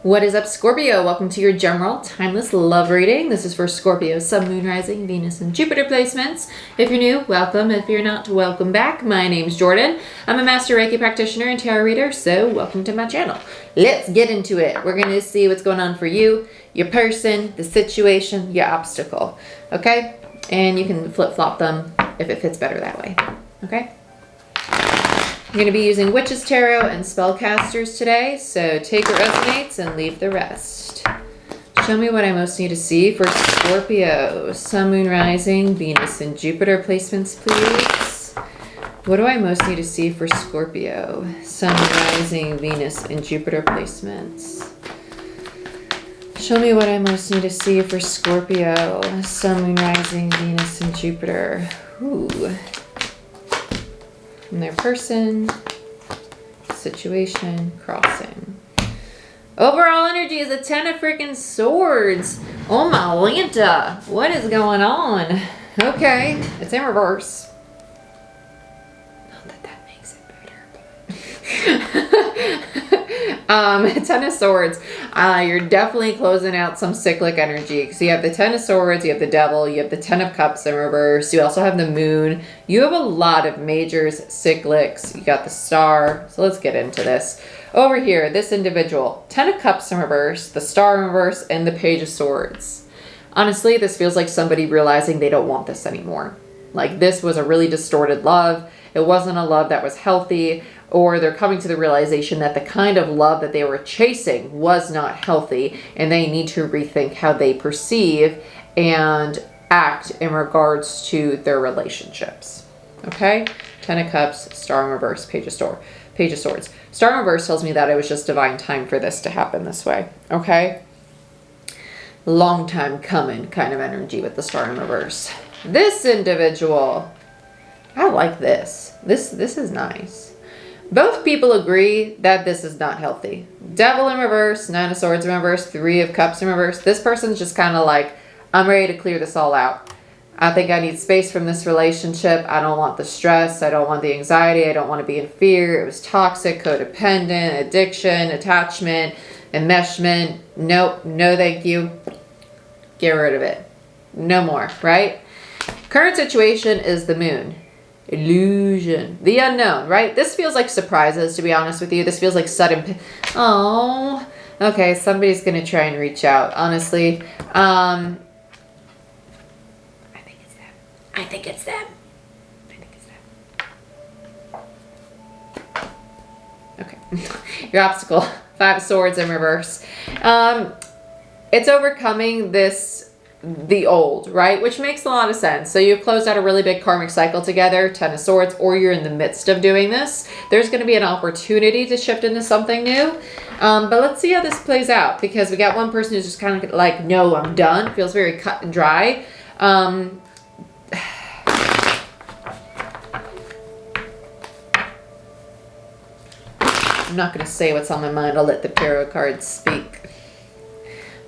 What is up, Scorpio? Welcome to your general timeless love reading. This is for Scorpio, Sun, Moon, Rising, Venus, and Jupiter placements. If you're new, welcome. If you're not, welcome back. My name's Jordyn. I'm a master Reiki practitioner and tarot reader, so welcome to my channel. Let's get into it. We're going to see what's going on for you, your person, the situation, your obstacle. Okay? And you can flip-flop them if it fits better that way. Okay? I'm going to be using Witches Tarot and Spellcasters today, so take what resonates and leave the rest. Show me what I most need to see for Scorpio. Sun, Moon, Rising, Venus, and Jupiter placements, please. What do I most need to see for Scorpio? Sun, Rising, Venus, and Jupiter placements. Show me what I most need to see for Scorpio. Sun, Moon, Rising, Venus, and Jupiter. Ooh. And their person, situation, crossing. Overall energy is a 10 of freaking swords. Oh my Lanta, what is going on? Okay, it's in reverse. Not that that makes it better, but 10 of swords. You're definitely closing out some cyclic energy. So you have the 10 of swords, you have the devil, you have the 10 of cups in reverse, you also have the moon. You have a lot of majors, cyclics, you got the star. So let's get into this. Over here, this individual, 10 of cups in reverse, the star in reverse, and the page of swords. Honestly, this feels like somebody realizing they don't want this anymore. Like this was a really distorted love. It wasn't a love that was healthy, or they're coming to the realization that the kind of love that they were chasing was not healthy, and they need to rethink how they perceive and act in regards to their relationships. Okay? 10 of Cups, Star in reverse, Page of Swords. Star in reverse tells me that it was just divine time for this to happen this way. Okay? Long time coming kind of energy with the Star in reverse. This individual, I like this. This is nice. Both people agree that this is not healthy. Devil in reverse, 9 of Swords in reverse, 3 of Cups in reverse. This person's just kind of like, I'm ready to clear this all out. I think I need space from this relationship. I don't want the stress. I don't want the anxiety. I don't want to be in fear. It was toxic, codependent, addiction, attachment, enmeshment. Nope, no thank you. Get rid of it. No more, right? Current situation is the moon. Illusion. The unknown, right? This feels like surprises, to be honest with you. This feels like sudden... Oh, okay. Somebody's going to try and reach out. Honestly, I think it's them. I think it's them. Okay. Your obstacle. 5 of Swords in reverse. It's overcoming the old, right? Which makes a lot of sense. So you've closed out a really big karmic cycle together, 10 of Swords, or you're in the midst of doing this. There's going to be an opportunity to shift into something new. But let's see how this plays out, because we got one person who's just kind of like, no, I'm done. Feels very cut and dry. I'm not going to say what's on my mind. I'll let the tarot cards speak.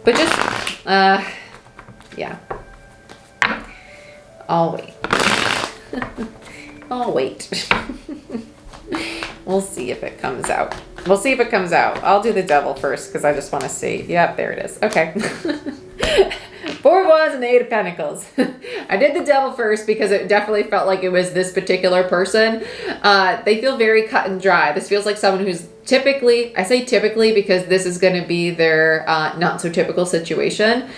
But just, yeah. I'll wait. I'll wait. We'll see if it comes out. We'll see if it comes out. I'll do the devil first because I just want to see. Yep, there it is. Okay. 4 of Wands and the 8 of Pentacles. I did the devil first because it definitely felt like it was this particular person. They feel very cut and dry. This feels like someone who's typically, I say typically because this is going to be their not so typical situation.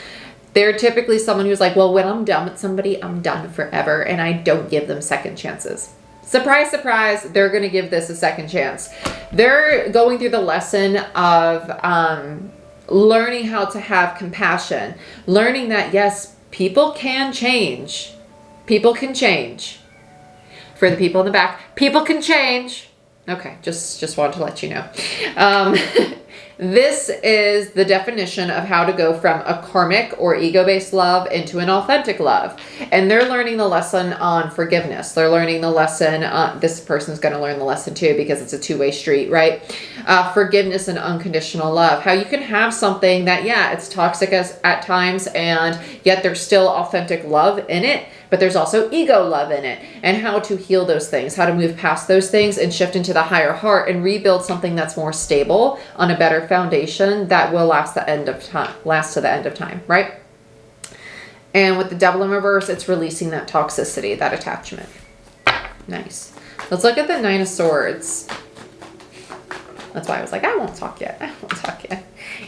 They're typically someone who's like, well, when I'm done with somebody, I'm done forever, and I don't give them second chances. Surprise, surprise, they're going to give this a second chance. They're going through the lesson of learning how to have compassion, learning that, yes, people can change. People can change. For the people in the back, people can change. Okay, just wanted to let you know. This is the definition of how to go from a karmic or ego-based love into an authentic love. And they're learning the lesson on forgiveness. They're learning the lesson, this person's going to learn the lesson too because it's a two-way street, right? Forgiveness and unconditional love. How you can have something that, yeah, it's toxic at times and yet there's still authentic love in it, but there's also ego love in it, and how to heal those things, how to move past those things and shift into the higher heart and rebuild something that's more stable on a better foundation that will last to the end of time, right? And with the Devil in reverse, it's releasing that toxicity, that attachment. Nice. Let's look at the Nine of Swords. That's why I was like, I won't talk yet.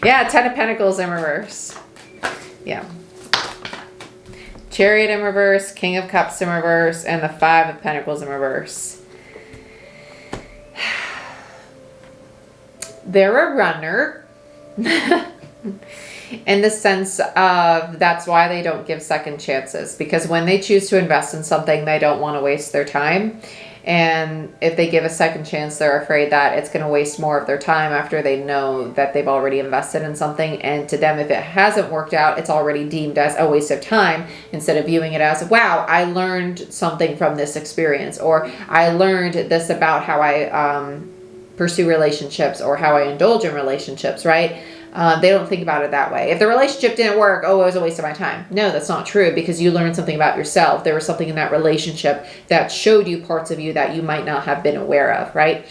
Yeah, Ten of Pentacles in reverse. Yeah. Chariot in reverse, King of Cups in reverse, and the Five of Pentacles in reverse. They're a runner. In the sense of that's why they don't give second chances, because when they choose to invest in something, they don't want to waste their time. And if they give a second chance, they're afraid that it's going to waste more of their time after they know that they've already invested in something. And to them, if it hasn't worked out, it's already deemed as a waste of time, instead of viewing it as, wow, I learned something from this experience, or I learned this about how I pursue relationships or how I indulge in relationships, right? They don't think about it that way. If the relationship didn't work, oh, it was a waste of my time. No, that's not true, because you learned something about yourself. There was something in that relationship that showed you parts of you that you might not have been aware of, right?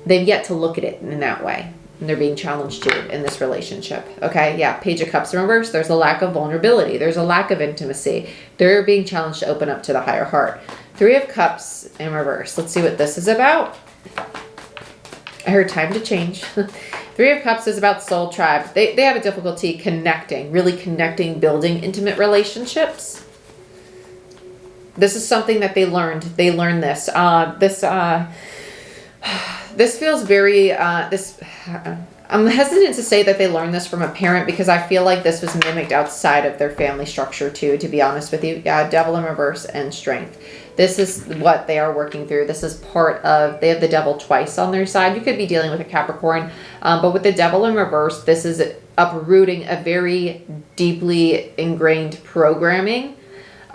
They've yet to look at it in that way. And they're being challenged to in this relationship. Okay, yeah, Page of Cups in reverse. There's a lack of vulnerability. There's a lack of intimacy. They're being challenged to open up to the higher heart. Three of Cups in reverse. Let's see what this is about. I heard time to change. Three of Cups is about soul tribe. They have a difficulty connecting, really connecting, building intimate relationships. This is something that they learned. They learned this. This feels very, I'm hesitant to say that they learned this from a parent, because I feel like this was mimicked outside of their family structure too, to be honest with you. Devil in reverse and Strength. This is what they are working through. This is part of, they have the devil twice on their side. You could be dealing with a Capricorn, but with the devil in reverse, this is uprooting a very deeply ingrained programming.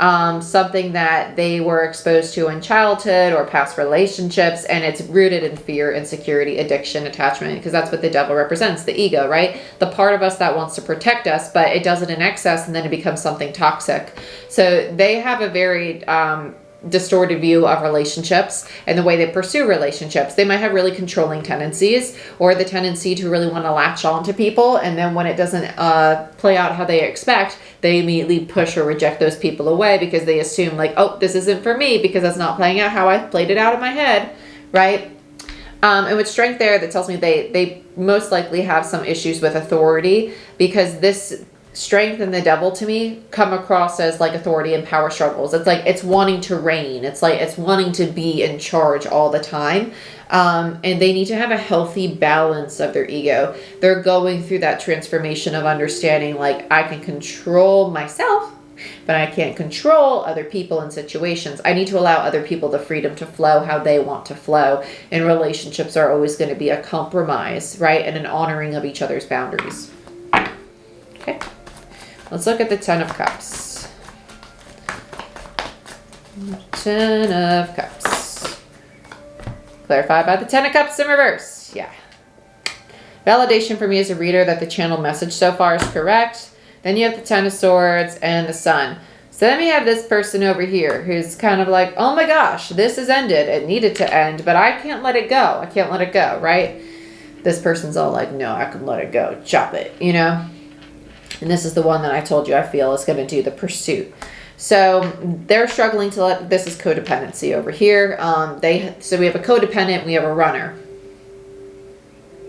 Something that they were exposed to in childhood or past relationships, and it's rooted in fear, insecurity, addiction, attachment, because that's what the devil represents, the ego, right? The part of us that wants to protect us, but it does it in excess, and then it becomes something toxic. So they have a very distorted view of relationships and the way they pursue relationships. They might have really controlling tendencies, or the tendency to really want to latch on to people, and then when it doesn't play out how they expect, they immediately push or reject those people away, because they assume like, oh, this isn't for me because it's not playing out how I played it out in my head, right? And with Strength there, that tells me they most likely have some issues with authority, because this Strength and the devil to me come across as like authority and power struggles. It's like it's wanting to reign. It's like it's wanting to be in charge all the time. And they need to have a healthy balance of their ego. They're going through that transformation of understanding like, I can control myself, but I can't control other people and situations. I need to allow other people the freedom to flow how they want to flow. And relationships are always going to be a compromise, right? And an honoring of each other's boundaries. Okay. Let's look at the Ten of Cups. Ten of Cups. Clarified by the Ten of Cups in reverse. Yeah. Validation for me as a reader that the channel message so far is correct. Then you have the Ten of Swords and the Sun. So then we have this person over here who's kind of like, oh my gosh, this has ended. It needed to end, but I can't let it go. I can't let it go, right? This person's all like, no, I can let it go. Chop it, you know? And this is the one that I told you I feel is going to do the pursuit. So they're struggling to let, this is codependency over here. So we have a codependent, we have a runner.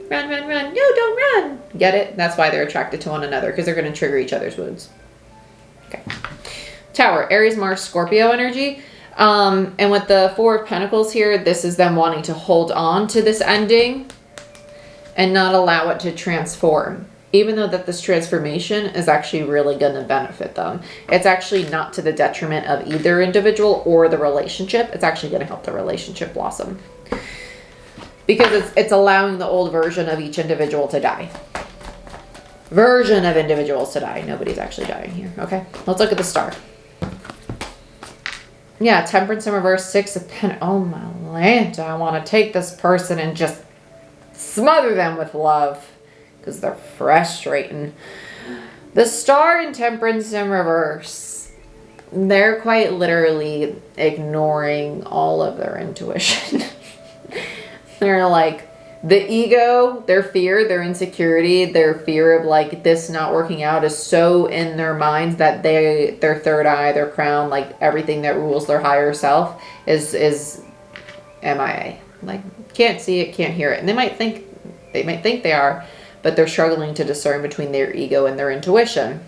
Run, run, run. No, don't run. Get it? That's why they're attracted to one another, because they're going to trigger each other's wounds. Okay. Tower, Aries, Mars, Scorpio energy. And with the Four of Pentacles here, this is them wanting to hold on to this ending and not allow it to transform. Even though that this transformation is actually really going to benefit them. It's actually not to the detriment of either individual or the relationship. It's actually going to help the relationship blossom. Because it's allowing the old version of each individual to die. Version of individuals to die. Nobody's actually dying here. Okay, let's look at the star. Yeah, Temperance in reverse, Six of Pentacles. Oh my Lanta, I want to take this person and just smother them with love. Because they're frustrating. The Star in Temperance in reverse. they're quite literally ignoring all of their intuition. They're like, the ego, their fear, their insecurity, their fear of like this not working out is so in their minds that their third eye, their crown, like everything that rules their higher self is MIA. Like, can't see it, can't hear it. And they might think they are, but they're struggling to discern between their ego and their intuition.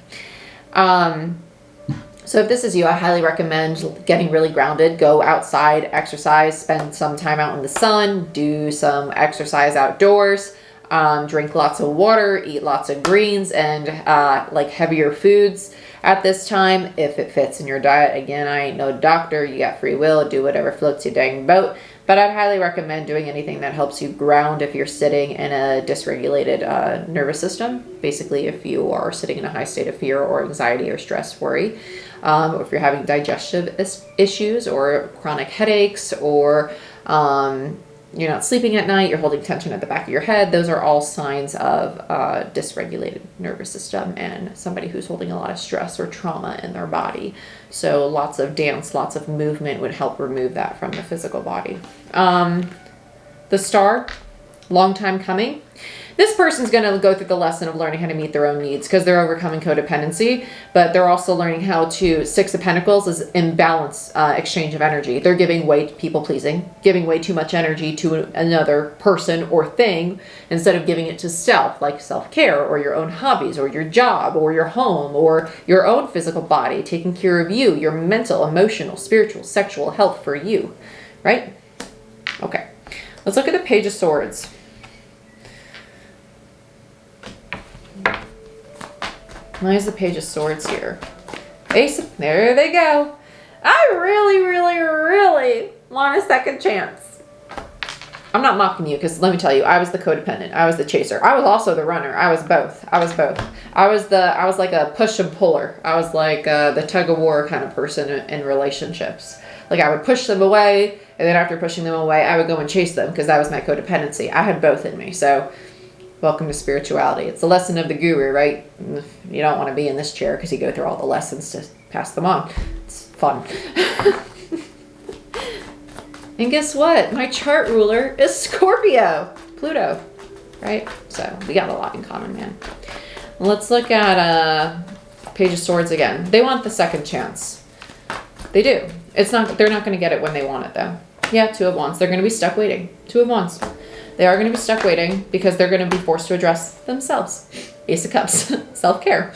So if this is you, I highly recommend getting really grounded. Go outside, exercise, spend some time out in the sun, do some exercise outdoors, drink lots of water, eat lots of greens and like heavier foods at this time if it fits in your diet. Again, I ain't no doctor. You got free will. Do whatever floats your dang boat. But I'd highly recommend doing anything that helps you ground if you're sitting in a dysregulated nervous system. Basically, if you are sitting in a high state of fear or anxiety or stress, worry. Or if you're having digestive issues or chronic headaches, or you're not sleeping at night, you're holding tension at the back of your head, those are all signs of dysregulated nervous system and somebody who's holding a lot of stress or trauma in their body. So lots of dance, lots of movement would help remove that from the physical body. The star, long time coming. This person's going to go through the lesson of learning how to meet their own needs because they're overcoming codependency, but they're also learning how to, Six of Pentacles is imbalance, exchange of energy. They're giving way to people pleasing, giving way too much energy to another person or thing instead of giving it to self, like self-care or your own hobbies or your job or your home or your own physical body, taking care of you, your mental, emotional, spiritual, sexual health for you, right? Okay, let's look at the Page of Swords. Why is the Page of Swords here? Ace, there they go. I really, really, really want a second chance. I'm not mocking you because let me tell you, I was the codependent. I was the chaser. I was also the runner. I was both. I was like a push and puller. I was like the tug of war kind of person in relationships. Like I would push them away, and then after pushing them away, I would go and chase them because that was my codependency. I had both in me. So welcome to spirituality. It's the lesson of the guru, right? You don't want to be in this chair because you go through all the lessons to pass them on. It's fun. And guess what? My chart ruler is Scorpio, Pluto, right? So we got a lot in common, man. Let's look at Page of Swords again. They want the second chance. They do. They're not going to get it when they want it, though. Yeah, Two of Wands. They're going to be stuck waiting. Two of Wands. They are going to be stuck waiting because they're going to be forced to address themselves. Ace of Cups, self-care.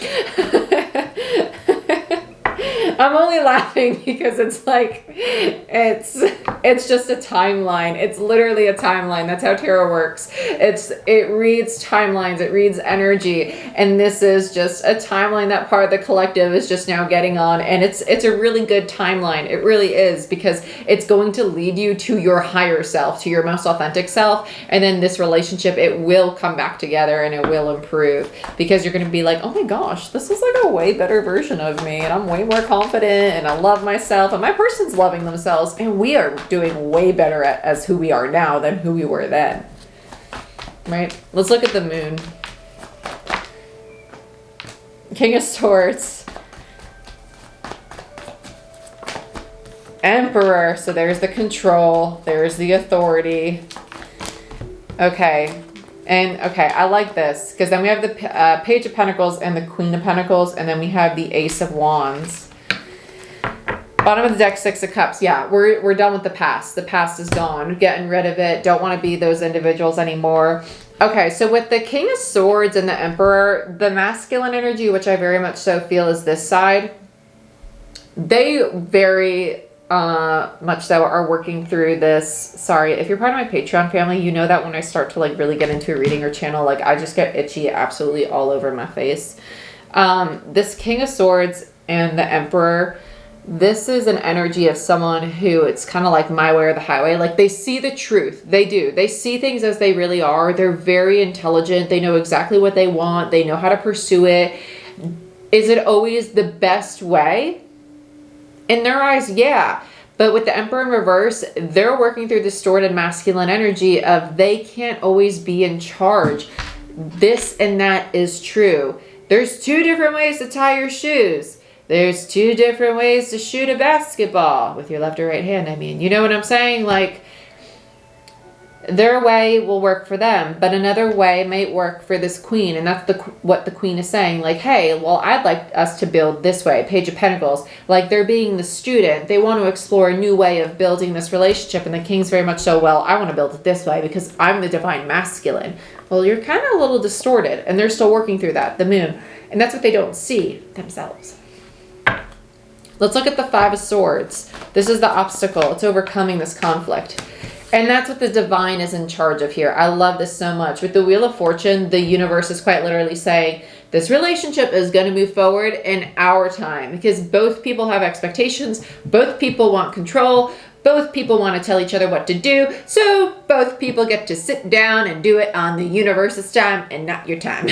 I'm only laughing because it's like, it's just a timeline. It's literally a timeline. That's how tarot works. It reads timelines. It reads energy. And this is just a timeline that part of the collective is just now getting on. And it's a really good timeline. It really is, because it's going to lead you to your higher self, to your most authentic self. And then this relationship, it will come back together and it will improve, because you're going to be like, oh my gosh, this is like a way better version of me. And I'm way more confident and I love myself and my person's loving themselves. And we are doing way better as who we are now than who we were then. Right? Let's look at the moon. King of Swords. Emperor. So there's the control. There's the authority. Okay. And okay, I like this because then we have the Page of Pentacles and the Queen of Pentacles, and then we have the Ace of Wands. Bottom of the deck, Six of Cups. Yeah, we're done with the past. The past is gone. Getting rid of it. Don't want to be those individuals anymore. Okay, so with the King of Swords and the Emperor, the masculine energy, which I very much so feel is this side, they very much so are working through this. Sorry, if you're part of my Patreon family, you know that when I start to like really get into a reading or channel, like I just get itchy absolutely all over my face. This King of Swords and the Emperor, this is an energy of someone who, it's kind of like my way or the highway. Like they see the truth. They do. They see things as they really are. They're very intelligent. They know exactly what they want. They know how to pursue it. Is it always the best way? In their eyes, yeah. But with the Emperor in reverse, they're working through distorted masculine energy of they can't always be in charge. This and that is true. There's two different ways to tie your shoes. There's two different ways to shoot a basketball with your left or right hand. I mean, you know what I'm saying? Like, their way will work for them, but another way might work for this queen. And that's what the queen is saying. Like, hey, well, I'd like us to build this way. Page of Pentacles. Like, they're being the student. They want to explore a new way of building this relationship. And the king's very much so, well, I want to build it this way because I'm the divine masculine. Well, you're kind of a little distorted. And they're still working through that, the moon. And that's what they don't see themselves. Let's look at the Five of Swords. This is the obstacle. It's overcoming this conflict. And that's what the divine is in charge of here. I love this so much. With the Wheel of Fortune, the universe is quite literally saying, this relationship is going to move forward in our time. Because both people have expectations. Both people want control. Both people want to tell each other what to do. So both people get to sit down and do it on the universe's time and not your time.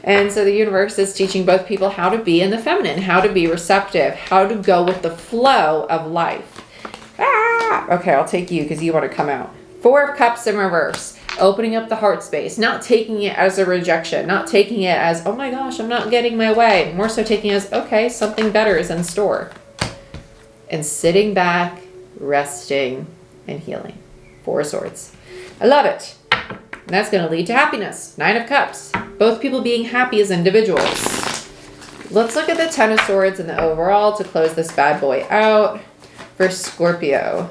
And so the universe is teaching both people how to be in the feminine, how to be receptive, how to go with the flow of life. Okay, I'll take you because you want to come out. Four of Cups in reverse. Opening up the heart space. Not taking it as a rejection. Not taking it as, oh my gosh, I'm not getting my way. More so taking it as, okay, something better is in store. And sitting back, resting, and healing. Four of Swords. I love it. And that's going to lead to happiness. Nine of Cups. Both people being happy as individuals. Let's look at the Ten of Swords and the overall to close this bad boy out. For Scorpio.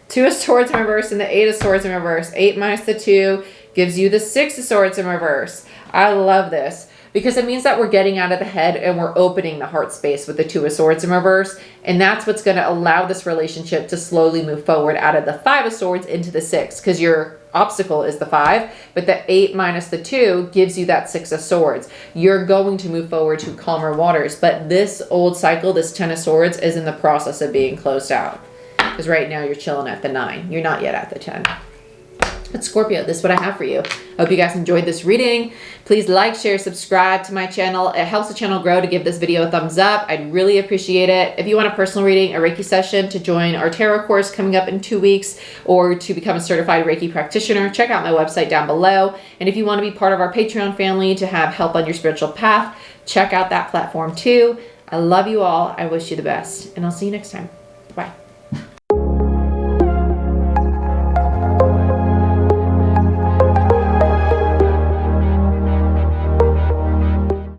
Two of Swords in reverse and the Eight of Swords in reverse. 8 minus the 2 gives you the Six of Swords in reverse. I love this because it means that we're getting out of the head and we're opening the heart space with the Two of Swords in reverse. And that's what's going to allow this relationship to slowly move forward out of the Five of Swords into the 6. Because your obstacle is the 5, but the 8 minus the 2 gives you that 6 of Swords. You're going to move forward to calmer waters, but this old cycle, this 10 of Swords, is in the process of being closed out. Because right now you're chilling at the 9. You're not yet at the 10. But Scorpio, this is what I have for you. I hope you guys enjoyed this reading. Please like, share, subscribe to my channel. It helps the channel grow to give this video a thumbs up. I'd really appreciate it. If you want a personal reading, a Reiki session to join our tarot course coming up in 2 weeks, or to become a certified Reiki practitioner, check out my website down below. And if you want to be part of our Patreon family to have help on your spiritual path, check out that platform too. I love you all. I wish you the best, and I'll see you next time.